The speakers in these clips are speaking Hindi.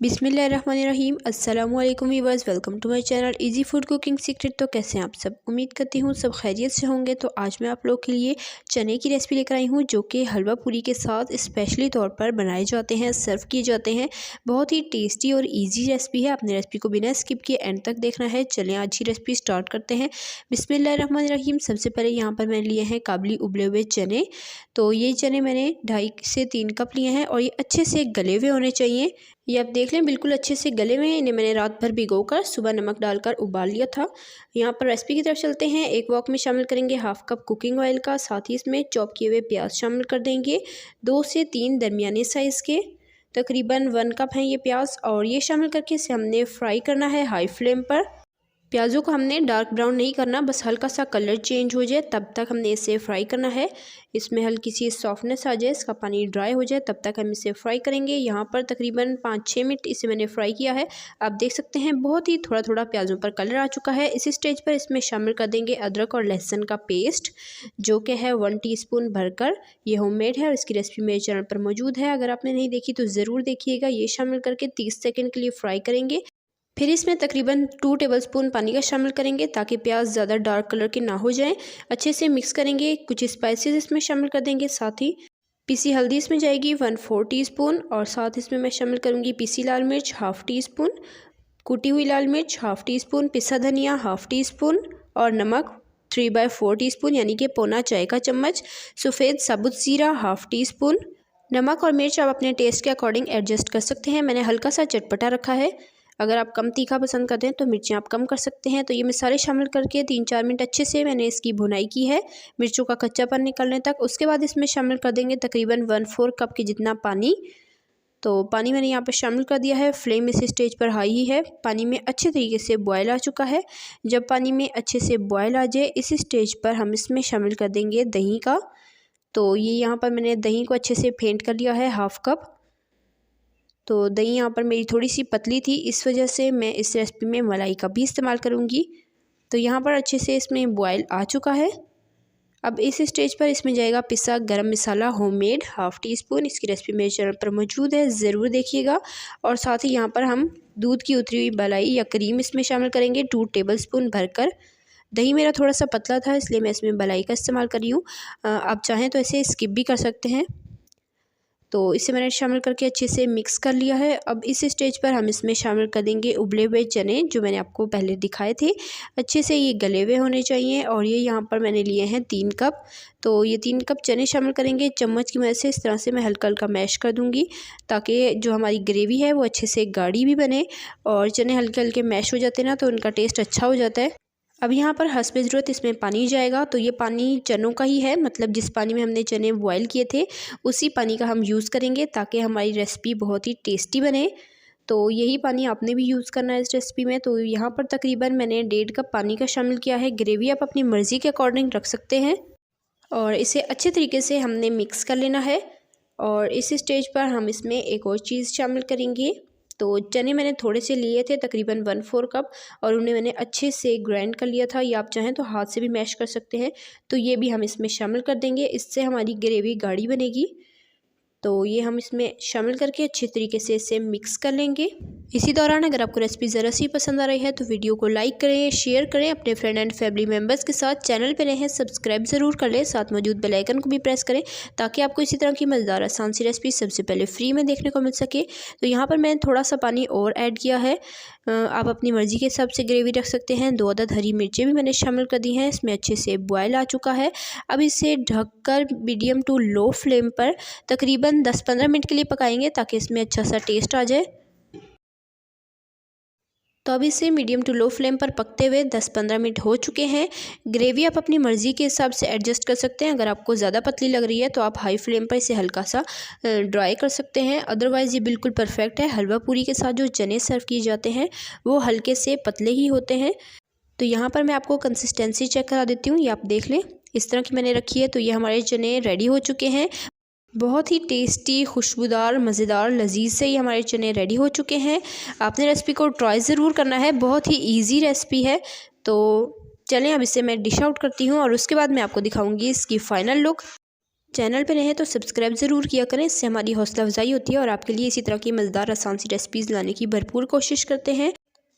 बिस्मिल्लाहिर्रहमानिर्रहीम। अस्सलाम वालेकुम viewers, welcome to my channel easy food cooking secret. तो कैसे हैं आप सब? उम्मीद करती हूँ सब खैरियत से होंगे। तो आज मैं आप लोग के लिए चने की रेसिपी लेकर आई हूँ, जो कि हलवा पूरी के साथ स्पेशली तौर पर बनाए जाते हैं, सर्व किए जाते हैं। बहुत ही टेस्टी और ईजी रेसिपी है। अपनी रेसिपी को बिना स्किप किए एंड तक देखना है। चलें आज की रेसिपी स्टार्ट करते हैं। बिस्मिल्लाहिर्रहमानिर्रहीम। सबसे पहले यहाँ पर मैंने लिए हैं काबुली उबले हुए चने। तो ये चने मैंने 2.5 से 3 कप लिए हैं और ये अच्छे से गले हुए होने चाहिए। ये आप देख लें, बिल्कुल अच्छे से गले हुए हैं। इन्हें मैंने रात भर भिगोकर सुबह नमक डालकर उबाल लिया था। यहाँ पर रेसिपी की तरफ चलते हैं। एक वॉक में शामिल करेंगे 1/2 कप कुकिंग ऑयल का, साथ ही इसमें चॉप किए हुए प्याज शामिल कर देंगे। 2 से 3 दरमियाने साइज़ के, तकरीबन 1 कप हैं ये प्याज। और ये शामिल करके इसे हमने फ्राई करना है हाई फ्लेम पर। प्याज़ों को हमने डार्क ब्राउन नहीं करना, बस हल्का सा कलर चेंज हो जाए तब तक हमने इसे फ्राई करना है। इसमें हल्की सी सॉफ्टनेस आ जाए, इसका पानी ड्राई हो जाए, तब तक हम इसे फ्राई करेंगे। यहाँ पर तकरीबन 5-6 मिनट इसे मैंने फ्राई किया है। आप देख सकते हैं बहुत ही थोड़ा थोड़ा प्याज़ों पर कलर आ चुका है। इस स्टेज पर इसमें शामिल कर देंगे अदरक और लहसुन का पेस्ट, जो कि है 1 टीस्पून भरकर। ये होममेड है और इसकी रेसिपी मेरे चैनल पर मौजूद है। अगर आपने नहीं देखी तो ज़रूर देखिएगा। ये शामिल करके 30 सेकेंड के लिए फ्राई करेंगे। फिर इसमें तकरीबन 2 टेबलस्पून पानी का शामिल करेंगे, ताकि प्याज ज़्यादा डार्क कलर के ना हो जाएं। अच्छे से मिक्स करेंगे। कुछ स्पाइसेस इसमें शामिल कर देंगे, साथ ही पीसी हल्दी इसमें जाएगी 1/4 टीस्पून, और साथ इसमें मैं शामिल करूँगी पीसी लाल मिर्च 1/2 टीस्पून, कुटी हुई लाल मिर्च 1/2 टीस्पून, पिसा धनिया 1/2 टीस्पून और नमक 3/4 टीस्पून यानी कि पौना चाय का चम्मच, सफ़ेद साबुत ज़ीरा 1/2 टीस्पून। नमक और मिर्च आप अपने टेस्ट के अकॉर्डिंग एडजस्ट कर सकते हैं। मैंने हल्का सा चटपटा रखा है। अगर आप कम तीखा पसंद करते हैं तो मिर्चें आप कम कर सकते हैं। तो ये मसाले शामिल करके 3-4 मिनट अच्छे से मैंने इसकी भुनाई की है, मिर्चों का कच्चापन निकलने तक। उसके बाद इसमें शामिल कर देंगे तकरीबन 1/4 कप के जितना पानी। तो पानी मैंने यहाँ पर शामिल कर दिया है। फ्लेम इस स्टेज पर हाई ही है। पानी में अच्छे तरीके से बॉयल आ चुका है। जब पानी में अच्छे से बॉयल आ जाए, इस स्टेज पर हम इसमें शामिल कर देंगे दही का। तो ये यहाँ पर मैंने दही को अच्छे से फेंट कर लिया है 1/2 कप। तो दही यहाँ पर मेरी थोड़ी सी पतली थी, इस वजह से मैं इस रेसिपी में मलाई का भी इस्तेमाल करूँगी। तो यहाँ पर अच्छे से इसमें बॉयल आ चुका है। अब इस स्टेज पर इसमें जाएगा पिसा गरम मसाला होममेड 1/2 टीस्पून। इसकी रेसिपी मेरे चैनल पर मौजूद है, ज़रूर देखिएगा। और साथ ही यहाँ पर हम दूध की उतरी हुई मलाई या क्रीम इसमें शामिल करेंगे 2 टेबलस्पून भरकर। दही मेरा थोड़ा सा पतला था, इसलिए मैं इसमें मलाई का इस्तेमाल कर रही हूँ। आप चाहें तो इसे स्किप भी कर सकते हैं। तो इसे मैंने शामिल करके अच्छे से मिक्स कर लिया है। अब इस स्टेज पर हम इसमें शामिल कर देंगे उबले हुए चने, जो मैंने आपको पहले दिखाए थे। अच्छे से ये गले हुए होने चाहिए। और ये यहाँ पर मैंने लिए हैं 3 कप। तो ये 3 कप चने शामिल करेंगे। चम्मच की मदद से इस तरह से मैं हल्का हल्का मैश कर दूँगी, ताकि जो हमारी ग्रेवी है वो अच्छे से गाढ़ी भी बने। और चने हल्के हल्के मैश हो जाते हैं ना, तो उनका टेस्ट अच्छा हो जाता है। अब यहाँ पर हस्बे ज़रूरत इसमें पानी जाएगा। तो ये पानी चनों का ही है, मतलब जिस पानी में हमने चने बॉयल किए थे उसी पानी का हम यूज़ करेंगे, ताकि हमारी रेसिपी बहुत ही टेस्टी बने। तो यही पानी आपने भी यूज़ करना है इस रेसिपी में। तो यहाँ पर तकरीबन मैंने 1.5 कप पानी का शामिल किया है। ग्रेवी आप अपनी मर्ज़ी के अकॉर्डिंग रख सकते हैं। और इसे अच्छे तरीके से हमने मिक्स कर लेना है। और इस स्टेज पर हम इसमें एक और चीज़ शामिल करेंगे। तो चने मैंने थोड़े से लिए थे, तकरीबन 1/4 कप, और उन्हें मैंने अच्छे से ग्राइंड कर लिया था, या आप चाहें तो हाथ से भी मैश कर सकते हैं। तो ये भी हम इसमें शामिल कर देंगे, इससे हमारी ग्रेवी गाढ़ी बनेगी। तो ये हम इसमें शामिल करके अच्छे तरीके से इसे मिक्स कर लेंगे। इसी दौरान अगर आपको रेसिपी ज़रा सी पसंद आ रही है तो वीडियो को लाइक करें, शेयर करें अपने फ्रेंड एंड फैमिली मेम्बर्स के साथ। चैनल पर नए हैं सब्सक्राइब ज़रूर कर लें, साथ मौजूद बेल आइकन को भी प्रेस करें, ताकि आपको इसी तरह की मज़ेदार आसान सी रेसिपी सबसे पहले फ्री में देखने को मिल सके। तो यहाँ पर मैंने थोड़ा सा पानी और ऐड किया है। आप अपनी मर्ज़ी के हिसाब से ग्रेवी रख सकते हैं। 2 अदद हरी मिर्चें भी मैंने शामिल कर दी हैं। इसमें अच्छे से बॉयल आ चुका है। अब इसे ढककर मीडियम टू लो फ्लेम पर तकरीबन 10-15 मिनट के लिए पकाएंगे, ताकि इसमें अच्छा सा टेस्ट आ जाए। तो अब इसे मीडियम टू लो फ्लेम पर पकते हुए 10-15 मिनट हो चुके हैं। ग्रेवी आप अपनी मर्ज़ी के हिसाब से एडजस्ट कर सकते हैं। अगर आपको ज़्यादा पतली लग रही है तो आप हाई फ्लेम पर इसे हल्का सा ड्राई कर सकते हैं। अदरवाइज़ ये बिल्कुल परफेक्ट है। हलवा पूरी के साथ जो चने सर्व किए जाते हैं वो हल्के से पतले ही होते हैं। तो यहाँ पर मैं आपको कंसिस्टेंसी चेक करा देती हूँ, ये आप देख लें। इस तरह की मैंने रखी है। तो ये हमारे चने रेडी हो चुके हैं। बहुत ही टेस्टी, खुशबूदार, मज़ेदार, लजीज से ये हमारे चने रेडी हो चुके हैं। आपने रेसिपी को ट्राई ज़रूर करना है, बहुत ही इजी रेसिपी है। तो चलें अब इसे मैं डिश आउट करती हूँ, और उसके बाद मैं आपको दिखाऊंगी इसकी फ़ाइनल लुक। चैनल पे रहें तो सब्सक्राइब ज़रूर किया करें, इससे हमारी हौसला अफजाई होती है और आपके लिए इसी तरह की मज़ेदार आसान सी रेसिपीज़ लाने की भरपूर कोशिश करते हैं।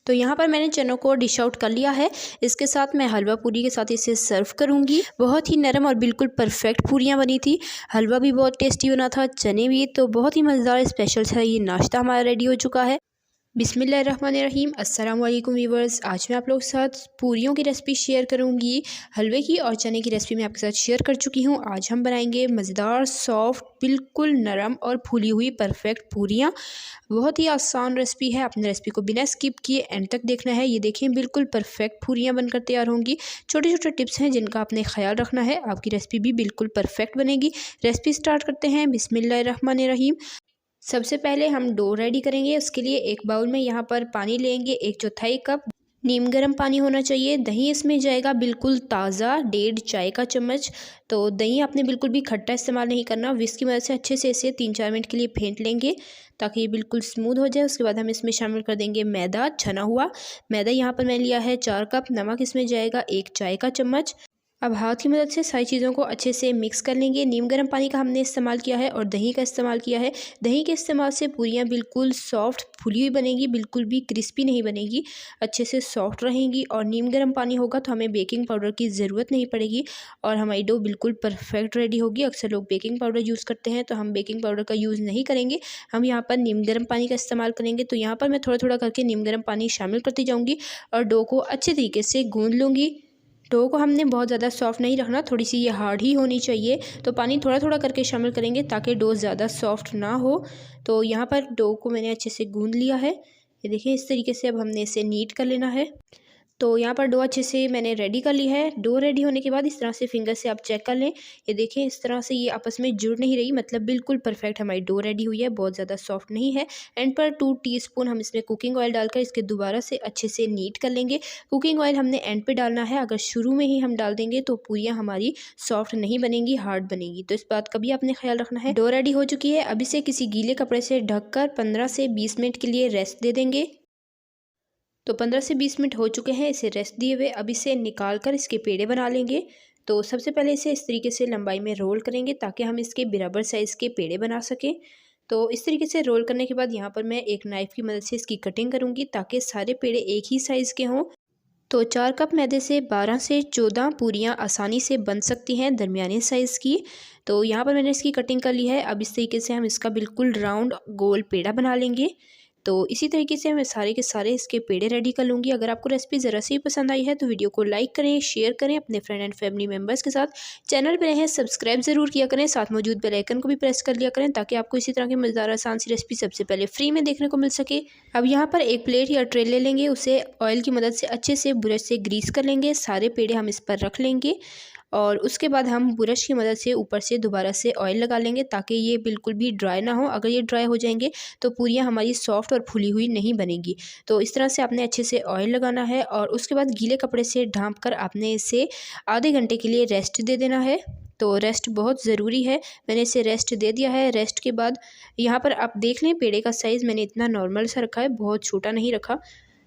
तो यहाँ पर मैंने चनों को डिश आउट कर लिया है। इसके साथ मैं हलवा पूरी के साथ इसे सर्व करूँगी। बहुत ही नरम और बिल्कुल परफेक्ट पूरियाँ बनी थी। हलवा भी बहुत टेस्टी बना था, चने भी। तो बहुत ही मज़ेदार स्पेशल सा ये नाश्ता हमारा रेडी हो चुका है। बिस्मिल्लाहिर्रहमानिर्रहीम। अस्सलाम वालेकुम व्यूअर्स। आज मैं आप लोगों के साथ पूरियों की रेसिपी शेयर करूंगी। हलवे की और चने की रेसिपी मैं आपके साथ शेयर कर चुकी हूं। आज हम बनाएंगे मज़ेदार सॉफ्ट बिल्कुल नरम और फूली हुई परफेक्ट पूरियां। बहुत ही आसान रेसिपी है। अपने रेसिपी को बिना स्किप किए एंड तक देखना है। ये देखें बिल्कुल परफेक्ट पूरियां बनकर तैयार होंगी। छोटे छोटे टिप्स हैं जिनका आपने ख्याल रखना है, आपकी रेसिपी भी बिल्कुल परफेक्ट बनेगी। रेसिपी स्टार्ट करते हैं। बिस्मिल्लाहिर्रहमानिर्रहीम। सबसे पहले हम डो रेडी करेंगे। उसके लिए एक बाउल में यहाँ पर पानी लेंगे, 1/4 कप नीम गर्म पानी होना चाहिए। दही इसमें जाएगा बिल्कुल ताज़ा, 1.5 चाय का चम्मच। तो दही आपने बिल्कुल भी खट्टा इस्तेमाल नहीं करना। विस्क की मदद से अच्छे से इसे 3-4 मिनट के लिए फेंट लेंगे ताकि ये बिल्कुल स्मूथ हो जाए। उसके बाद हम इसमें शामिल कर देंगे मैदा, छना हुआ मैदा। यहाँ पर मैं लिया है 4 कप। नमक इसमें जाएगा 1 चाय का चम्मच। अब हाथ की मदद से सारी चीज़ों को अच्छे से मिक्स कर लेंगे। नीम गर्म पानी का हमने इस्तेमाल किया है और दही का इस्तेमाल किया है। दही के इस्तेमाल से पूरियाँ बिल्कुल सॉफ्ट फुली हुई बनेगी, बिल्कुल भी क्रिस्पी नहीं बनेगी, अच्छे से सॉफ्ट रहेंगी। और नीम गर्म पानी होगा तो हमें बेकिंग पाउडर की ज़रूरत नहीं पड़ेगी और हमारी डो बिल्कुल परफेक्ट रेडी होगी। अक्सर लोग बेकिंग पाउडर यूज़ करते हैं, तो हम बेकिंग पाउडर का यूज़ नहीं करेंगे। हम यहाँ पर नीम गर्म पानी का इस्तेमाल करेंगे। तो यहाँ पर मैं थोड़ा थोड़ा करके नीम गर्म पानी शामिल करती जाऊँगी और डो को अच्छे तरीके से गूँध लूँगी। डो को हमने बहुत ज़्यादा सॉफ्ट नहीं रखना, थोड़ी सी ये हार्ड ही होनी चाहिए। तो पानी थोड़ा थोड़ा करके शामिल करेंगे ताकि डो ज़्यादा सॉफ्ट ना हो। तो यहाँ पर डो को मैंने अच्छे से गूंद लिया है। ये देखिए इस तरीके से अब हमने इसे नीट कर लेना है। तो यहाँ पर डो अच्छे से मैंने रेडी कर ली है। डो रेडी होने के बाद इस तरह से फिंगर से आप चेक कर लें। ये देखें इस तरह से ये आपस में जुड़ नहीं रही, मतलब बिल्कुल परफेक्ट हमारी डो रेडी हुई है, बहुत ज़्यादा सॉफ्ट नहीं है। एंड पर 2 टीस्पून हम इसमें कुकिंग ऑयल डालकर इसके दोबारा से अच्छे से नीट कर लेंगे। कुकिंग ऑयल हमने एंड पे डालना है, अगर शुरू में ही हम डाल देंगे तो पूरियाँ हमारी सॉफ्ट नहीं बनेंगी, हार्ड बनेगी। तो इस बात का भी आपने ख्याल रखना है। डो रेडी हो चुकी है। अब इसे किसी गीले कपड़े से ढककर 15 से 20 मिनट के लिए रेस्ट दे देंगे। तो 15 से 20 मिनट हो चुके हैं इसे रेस्ट दिए हुए। अब इसे निकाल कर इसके पेड़े बना लेंगे। तो सबसे पहले इसे इस तरीके से लंबाई में रोल करेंगे ताकि हम इसके बराबर साइज़ के पेड़े बना सकें। तो इस तरीके से रोल करने के बाद यहाँ पर मैं एक नाइफ़ की मदद से इसकी कटिंग करूँगी ताकि सारे पेड़े एक ही साइज़ के हों। तो 4 कप मैदे से 12 से 14 पूरियाँ आसानी से बन सकती हैं, दरमियाने साइज़ की। तो यहाँ पर मैंने इसकी कटिंग कर ली है। अब इस तरीके से हम इसका बिल्कुल राउंड गोल पेड़ा बना लेंगे। तो इसी तरीके से मैं सारे के सारे इसके पेड़े रेडी कर लूँगी। अगर आपको रेसिपी ज़रा सी पसंद आई है तो वीडियो को लाइक करें, शेयर करें अपने फ्रेंड एंड फैमिली मेम्बर्स के साथ। चैनल पर रहें सब्सक्राइब ज़रूर किया करें, साथ मौजूद बेल आइकन को भी प्रेस कर लिया करें ताकि आपको इसी तरह की मज़ेदार आसान सी रेसिपी सबसे पहले फ्री में देखने को मिल सके। अब यहाँ पर एक प्लेट या ट्रे ले लेंगे, उसे ऑयल की मदद से अच्छे से ब्रश से ग्रीस कर लेंगे। सारे पेड़े हम इस पर रख लेंगे और उसके बाद हम ब्रश की मदद से ऊपर से दोबारा से ऑयल लगा लेंगे ताकि ये बिल्कुल भी ड्राई ना हो। अगर ये ड्राई हो जाएंगे तो पूरियाँ हमारी सॉफ्ट और फुली हुई नहीं बनेगी। तो इस तरह से आपने अच्छे से ऑयल लगाना है और उसके बाद गीले कपड़े से ढाँप कर आपने इसे आधे घंटे के लिए रेस्ट दे देना है। तो रेस्ट बहुत ज़रूरी है। मैंने इसे रेस्ट दे दिया है। रेस्ट के बाद यहाँ पर आप देख लें पेड़े का साइज़ मैंने इतना नॉर्मल सा रखा है, बहुत छोटा नहीं रखा।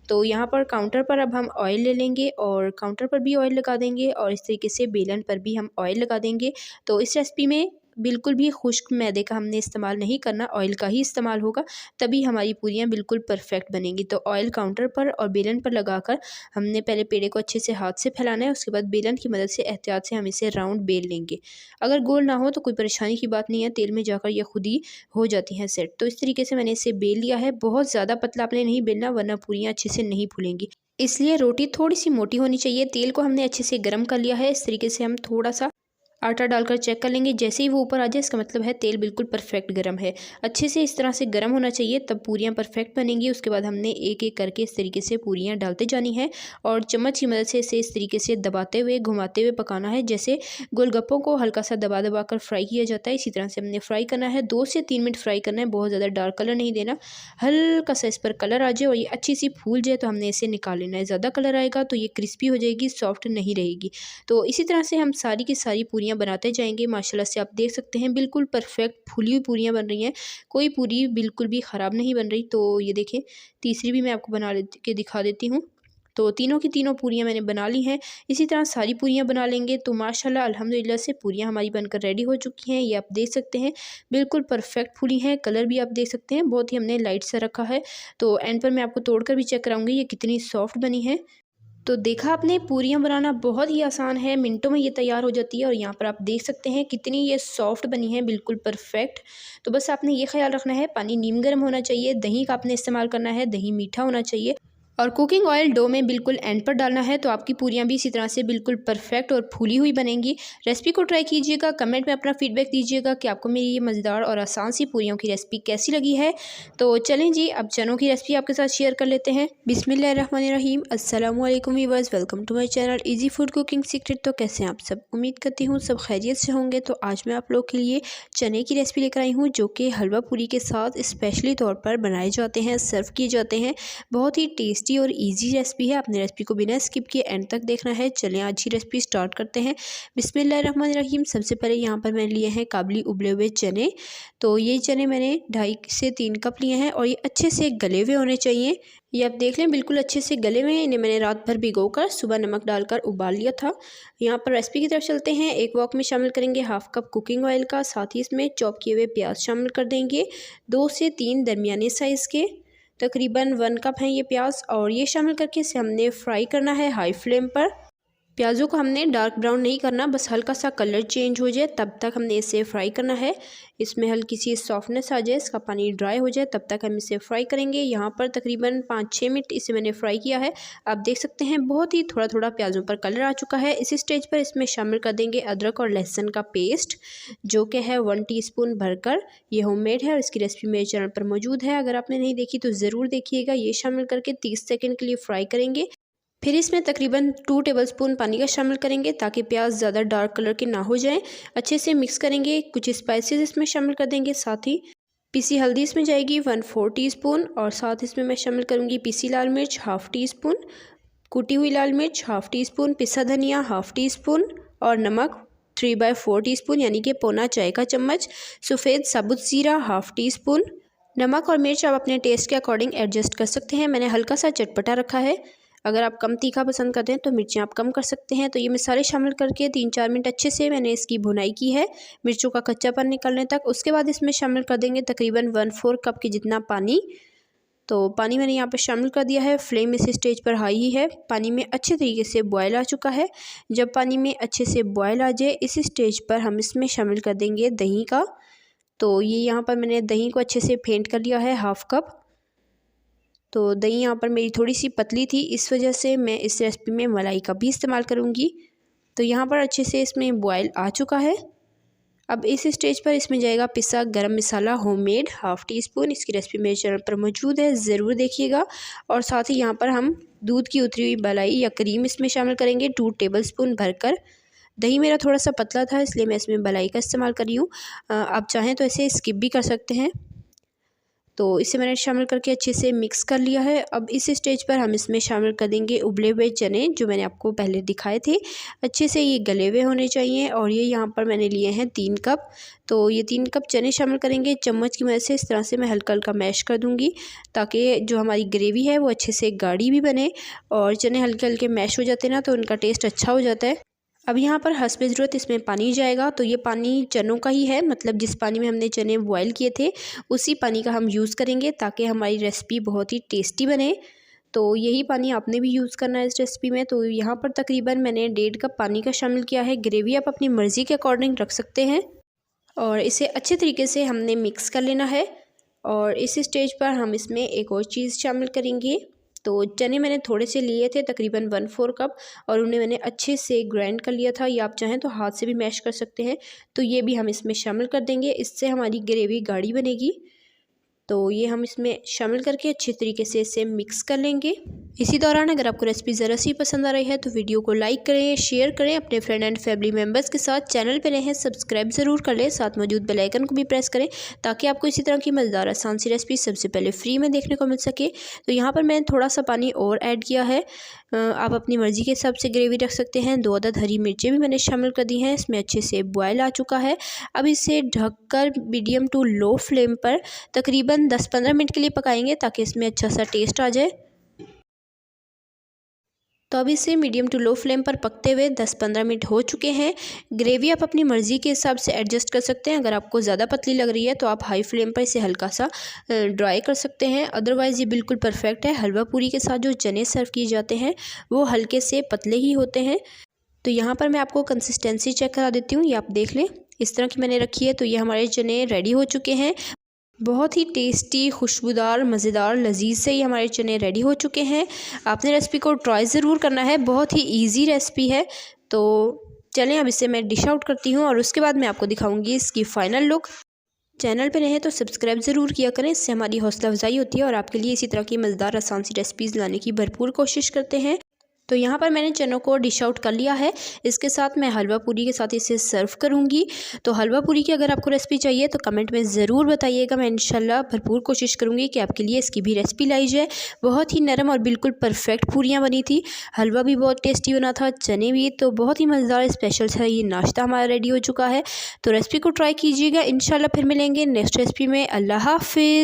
तो यहाँ पर काउंटर पर अब हम ऑयल ले लेंगे और काउंटर पर भी ऑयल लगा देंगे और इस तरीके से बेलन पर भी हम ऑयल लगा देंगे। तो इस रेसिपी में बिल्कुल भी खुश्क मैदे का हमने इस्तेमाल नहीं करना, ऑयल का ही इस्तेमाल होगा, तभी हमारी पूरियाँ बिल्कुल परफेक्ट बनेंगी। तो ऑयल काउंटर पर और बेलन पर लगाकर हमने पहले पेड़े को अच्छे से हाथ से फैलाना है। उसके बाद बेलन की मदद से एहतियात से हम इसे राउंड बेल लेंगे। अगर गोल ना हो तो कोई परेशानी की बात नहीं है, तेल में जाकर ये खुद ही हो जाती हैं सेट। तो इस तरीके से मैंने इसे बेल लिया है। बहुत ज़्यादा पतला आपने नहीं बेलना वरना पूरियाँ अच्छे से नहीं फूलेंगी, इसलिए रोटी थोड़ी सी मोटी होनी चाहिए। तेल को हमने अच्छे से गर्म कर लिया है। इस तरीके से हम थोड़ा सा आटा डालकर चेक कर लेंगे। जैसे ही वो ऊपर आ जाए इसका मतलब है तेल बिल्कुल परफेक्ट गर्म है। अच्छे से इस तरह से गर्म होना चाहिए, तब पूरियाँ परफेक्ट बनेंगी। उसके बाद हमने एक एक करके इस तरीके से पूरियाँ डालते जानी है और चम्मच की मदद से इसे इस तरीके से दबाते हुए घुमाते हुए पकाना है। जैसे गोलगप्पों को हल्का सा दबा दबा कर फ्राई किया जाता है, इसी तरह से हमने फ्राई करना है। 2 से 3 मिनट फ्राई करना है, बहुत ज़्यादा डार्क कलर नहीं देना। हल्का सा इस पर कलर आ जाए और ये अच्छी सी फूल जाए तो हमने इसे निकाल लेना है। ज़्यादा कलर आएगा तो ये क्रिस्पी हो जाएगी, सॉफ्ट नहीं रहेगी। तो इसी तरह से हम सारी की सारी पूरियाँ बनाते जाएंगे। माशाल्लाह से आप देख सकते हैं बिल्कुल परफेक्ट फूली हुई पूरियाँ बन रही हैं, कोई पूरी बिल्कुल भी ख़राब नहीं बन रही। तो ये देखें तीसरी भी मैं आपको बना के दिखा देती हूँ। तो तीनों की तीनों पूरियाँ मैंने बना ली हैं। इसी तरह सारी पूरियाँ बना लेंगे तो माशाल्लाह अल्हम्दुलिल्लाह से पूरियाँ हमारी बनकर रेडी हो चुकी हैं। ये आप देख सकते हैं बिल्कुल परफेक्ट फूली हैं। कलर भी आप देख सकते हैं बहुत ही हमने लाइट सा रखा है। तो एंड पर मैं आपको तोड़कर भी चेक कराऊंगी ये कितनी सॉफ्ट बनी है। तो देखा आपने, पूरियाँ बनाना बहुत ही आसान है, मिनटों में ये तैयार हो जाती है। और यहाँ पर आप देख सकते हैं कितनी ये सॉफ्ट बनी है, बिल्कुल परफेक्ट। तो बस आपने ये ख्याल रखना है पानी नीम गर्म होना चाहिए, दही का आपने इस्तेमाल करना है, दही मीठा होना चाहिए और कुकिंग ऑयल डो में बिल्कुल एंड पर डालना है। तो आपकी पूरियाँ भी इसी तरह से बिल्कुल परफेक्ट और फूली हुई बनेंगी। रेसिपी को ट्राई कीजिएगा, कमेंट में अपना फीडबैक दीजिएगा कि आपको मेरी ये मज़ेदार और आसान सी पूरियों की रेसिपी कैसी लगी है। तो चलें जी, अब चनों की रेसिपी आपके साथ शेयर कर लेते हैं। बिस्मिल्लाहिर्रहमानिर्रहीम, अस्सलाम वालेकुम viewers, welcome to my channel easy food cooking secret. तो कैसे हैं आप सब? उम्मीद करती हूँ सब खैरियत से होंगे। तो आज मैं आप लोग के लिए चने की रेसिपी लेकर आई हूँ जो कि हलवा पूरी के साथ स्पेशली तौर पर बनाए जाते हैं, सर्व किए जाते हैं। बहुत ही टेस्टी और ईजी रेसिपी है। आपने रेसिपी को बिना स्किप किए एंड तक देखना है। चलें आज ही रेसिपी स्टार्ट करते हैं। बिस्मिल्लाहिर्रहमानिर्रहीम। सबसे पहले यहाँ पर मैंने लिए हैं काबुली उबले हुए चने। तो ये चने मैंने 2.5 से 3 कप लिए हैं और ये अच्छे से गले हुए होने चाहिए। ये आप देख लें बिल्कुल अच्छे से गले हुए हैं। इन्हें मैंने रात भर भिगोकर सुबह नमक डालकर उबाल लिया था। यहाँ पर रेसिपी की तरफ चलते हैं। एक वॉक में शामिल करेंगे 1/2 कप कुकिंग ऑयल का, साथ ही इसमें चॉप किए हुए प्याज शामिल कर देंगे, 2 से 3 दरमियाने साइज़ के, तकरीबन 1 कप हैं ये प्याज। और ये शामिल करके इसे हमने फ्राई करना है हाई फ्लेम पर। प्याज़ों को हमने डार्क ब्राउन नहीं करना, बस हल्का सा कलर चेंज हो जाए तब तक हमने इसे फ्राई करना है। इसमें हल्की सी सॉफ्टनेस आ जाए, इसका पानी ड्राई हो जाए तब तक हम इसे फ्राई करेंगे। यहाँ पर तकरीबन 5-6 मिनट इसे मैंने फ्राई किया है। आप देख सकते हैं बहुत ही थोड़ा थोड़ा प्याज़ों पर कलर आ चुका है। इस स्टेज पर इसमें शामिल कर देंगे अदरक और लहसुन का पेस्ट जो कि है 1 टीस्पून भरकर। ये होममेड है और इसकी रेसिपी मेरे चैनल पर मौजूद है, अगर आपने नहीं देखी तो ज़रूर देखिएगा। ये शामिल करके 30 सेकेंड के लिए फ्राई करेंगे। फिर इसमें तकरीबन 2 टेबलस्पून पानी का शामिल करेंगे ताकि प्याज ज़्यादा डार्क कलर के ना हो जाएं। अच्छे से मिक्स करेंगे। कुछ स्पाइसेस इसमें शामिल कर देंगे, साथ ही पीसी हल्दी इसमें जाएगी 1/4 टीस्पून और साथ इसमें मैं शामिल करूँगी पीसी लाल मिर्च 1/2 टीस्पून, कुटी हुई लाल मिर्च 1/2 टीस्पून, पिसा धनिया 1/2 टीस्पून और नमक 3/4 टीस्पून यानी कि पौना चाय का चम्मच, सफ़ेद साबुत ज़ीरा 1/2 टीस्पून। नमक और मिर्च आप अपने टेस्ट के अकॉर्डिंग एडजस्ट कर सकते हैं। मैंने हल्का सा चटपटा रखा है, अगर आप कम तीखा पसंद करते हैं तो मिर्चें आप कम कर सकते हैं। तो ये मसाले शामिल करके 3-4 मिनट अच्छे से मैंने इसकी भुनाई की है मिर्चों का कच्चापन निकलने तक। उसके बाद इसमें शामिल कर देंगे तकरीबन 1/4 कप के जितना पानी। तो पानी मैंने यहाँ पर शामिल कर दिया है। फ्लेम इस स्टेज पर हाई ही है। पानी में अच्छे तरीके से बॉयल आ चुका है। जब पानी में अच्छे से बॉयल आ जाए इस स्टेज पर हम इसमें शामिल कर देंगे दही का। तो ये यहाँ पर मैंने दही को अच्छे से फेंट कर लिया है 1/2 कप। तो दही यहाँ पर मेरी थोड़ी सी पतली थी, इस वजह से मैं इस रेसिपी में मलाई का भी इस्तेमाल करूँगी। तो यहाँ पर अच्छे से इसमें बॉयल आ चुका है। अब इस स्टेज पर इसमें जाएगा पिसा गरम मसाला होममेड 1/2 टीस्पून। इसकी रेसिपी मेरे चैनल पर मौजूद है, ज़रूर देखिएगा। और साथ ही यहाँ पर हम दूध की उतरी हुई मलाई या क्रीम इसमें शामिल करेंगे 2 टेबलस्पून भरकर। दही मेरा थोड़ा सा पतला था इसलिए मैं इसमें मलाई का इस्तेमाल कर रही हूँ। आप चाहें तो इसे स्किप भी कर सकते हैं। तो इसे मैंने शामिल करके अच्छे से मिक्स कर लिया है। अब इस स्टेज पर हम इसमें शामिल कर देंगे उबले हुए चने जो मैंने आपको पहले दिखाए थे। अच्छे से ये गले हुए होने चाहिए और ये यहाँ पर मैंने लिए हैं 3 कप। तो ये 3 कप चने शामिल करेंगे। चम्मच की मदद से इस तरह से मैं हल्का हल्का मैश कर दूँगी ताकि जो हमारी ग्रेवी है वो अच्छे से गाढ़ी भी बने। और चने हल्के हल्के मैश हो जाते हैं ना तो उनका टेस्ट अच्छा हो जाता है। अब यहाँ पर हस्बे ज़रूरत इसमें पानी जाएगा। तो ये पानी चनों का ही है, मतलब जिस पानी में हमने चने बॉयल किए थे उसी पानी का हम यूज़ करेंगे ताकि हमारी रेसिपी बहुत ही टेस्टी बने। तो यही पानी आपने भी यूज़ करना है इस रेसिपी में। तो यहाँ पर तकरीबन मैंने 1.5 कप पानी का शामिल किया है। ग्रेवी आप अपनी मर्ज़ी के अकॉर्डिंग रख सकते हैं और इसे अच्छे तरीके से हमने मिक्स कर लेना है। और इस स्टेज पर हम इसमें एक और चीज़ शामिल करेंगे। तो चने मैंने थोड़े से लिए थे तकरीबन 1/4 कप और उन्हें मैंने अच्छे से ग्राइंड कर लिया था, या आप चाहें तो हाथ से भी मैश कर सकते हैं। तो ये भी हम इसमें शामिल कर देंगे, इससे हमारी ग्रेवी गाढ़ी बनेगी। तो ये हम इसमें शामिल करके अच्छे तरीके से इसे मिक्स कर लेंगे। इसी दौरान अगर आपको रेसिपी ज़रा सी पसंद आ रही है तो वीडियो को लाइक करें, शेयर करें अपने फ्रेंड एंड फैमिली मेम्बर्स के साथ। चैनल पर नए हैं सब्सक्राइब ज़रूर कर लें, साथ मौजूद बेल आइकन को भी प्रेस करें ताकि आपको इसी तरह की मज़ेदार आसान सी रेसिपी सबसे पहले फ्री में देखने को मिल सके। तो यहाँ पर मैंने थोड़ा सा पानी और ऐड किया है। आप अपनी मर्ज़ी के हिसाब से ग्रेवी रख सकते हैं। 2 अदद हरी मिर्चें भी मैंने शामिल कर दी हैं। इसमें अच्छे से बॉयल आ चुका है। अब इसे ढककर मीडियम टू लो फ्लेम पर तकरीबन 10-15 मिनट के लिए पकाएंगे ताकि इसमें अच्छा सा टेस्ट आ जाए। तो अब इसे मीडियम टू लो फ्लेम पर पकते हुए 10-15 मिनट हो चुके हैं। ग्रेवी आप अपनी मर्ज़ी के हिसाब से एडजस्ट कर सकते हैं। अगर आपको ज़्यादा पतली लग रही है तो आप हाई फ्लेम पर इसे हल्का सा ड्राई कर सकते हैं, अदरवाइज़ ये बिल्कुल परफेक्ट है। हलवा पूरी के साथ जो चने सर्व किए जाते हैं वो हल्के से पतले ही होते हैं। तो यहाँ पर मैं आपको कंसिस्टेंसी चेक करा देती हूँ, ये आप देख लें, इस तरह की मैंने रखी है। तो ये हमारे चने रेडी हो चुके हैं। बहुत ही टेस्टी, खुशबूदार, मज़ेदार, लजीज से ये हमारे चने रेडी हो चुके हैं। आपने रेसिपी को ट्राई ज़रूर करना है, बहुत ही इजी रेसिपी है। तो चलें अब इसे मैं डिश आउट करती हूँ और उसके बाद मैं आपको दिखाऊंगी इसकी फ़ाइनल लुक। चैनल पे रहे तो सब्सक्राइब ज़रूर किया करें, इससे हमारी हौसला अफजाई होती है और आपके लिए इसी तरह की मज़ेदार आसान सी रेसिपीज़ लाने की भरपूर कोशिश करते हैं। तो यहाँ पर मैंने चनों को डिश आउट कर लिया है। इसके साथ मैं हलवा पूरी के साथ इसे सर्व करूँगी। तो हलवा पूरी की अगर आपको रेसिपी चाहिए तो कमेंट में ज़रूर बताइएगा। मैं इंशाल्लाह भरपूर कोशिश करूँगी कि आपके लिए इसकी भी रेसिपी लाई जाए। बहुत ही नरम और बिल्कुल परफेक्ट पूरियाँ बनी थी। हलवा भी बहुत टेस्टी बना था, चने भी। तो बहुत ही मज़ेदार स्पेशल सा ये नाश्ता हमारा रेडी हो चुका है। तो रेसिपी को ट्राई कीजिएगा। इंशाल्लाह फिर मिलेंगे नेक्स्ट रेसिपी में। अल्लाह हाफिज़।